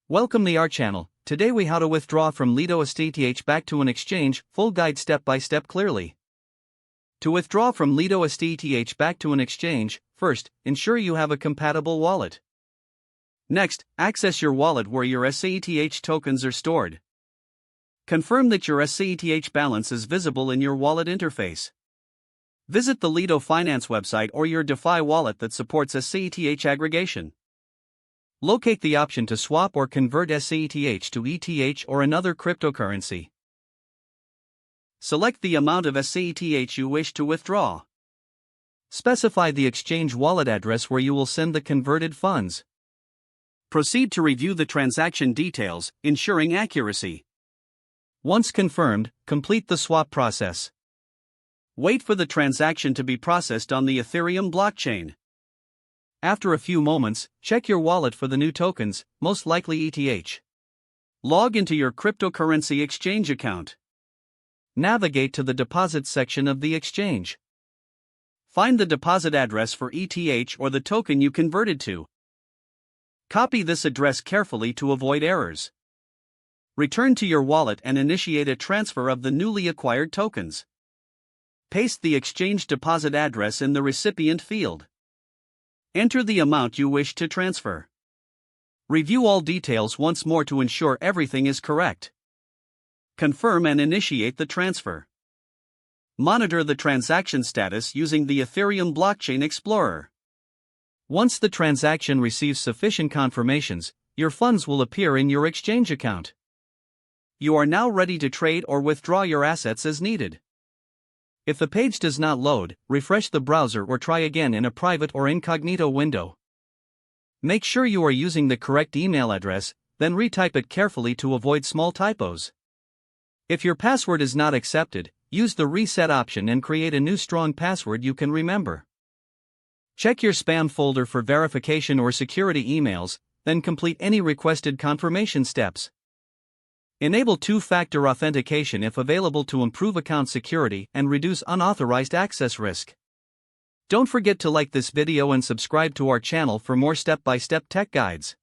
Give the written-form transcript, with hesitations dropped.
Welcome to our channel. Today we how to withdraw from Lido stETH back to an exchange, full guide step by step clearly. To withdraw from Lido stETH back to an exchange, first, ensure you have a compatible wallet. Next, access your wallet where your stETH tokens are stored. Confirm that your stETH balance is visible in your wallet interface. Visit the Lido Finance website or your DeFi wallet that supports stETH aggregation. Locate the option to swap or convert stETH to ETH or another cryptocurrency. Select the amount of stETH you wish to withdraw. Specify the exchange wallet address where you will send the converted funds. Proceed to review the transaction details, ensuring accuracy. Once confirmed, complete the swap process. Wait for the transaction to be processed on the Ethereum blockchain. After a few moments, check your wallet for the new tokens, most likely ETH. Log into your cryptocurrency exchange account. Navigate to the deposit section of the exchange. Find the deposit address for ETH or the token you converted to. Copy this address carefully to avoid errors. Return to your wallet and initiate a transfer of the newly acquired tokens. Paste the exchange deposit address in the recipient field. Enter the amount you wish to transfer. Review all details once more to ensure everything is correct. Confirm and initiate the transfer. Monitor the transaction status using the Ethereum Blockchain Explorer. Once the transaction receives sufficient confirmations, your funds will appear in your exchange account. You are now ready to trade or withdraw your assets as needed. If the page does not load, refresh the browser or try again in a private or incognito window. Make sure you are using the correct email address, then retype it carefully to avoid small typos. If your password is not accepted, use the reset option and create a new strong password you can remember. Check your spam folder for verification or security emails, then complete any requested confirmation steps. Enable two-factor authentication if available to improve account security and reduce unauthorized access risk. Don't forget to like this video and subscribe to our channel for more step-by-step tech guides.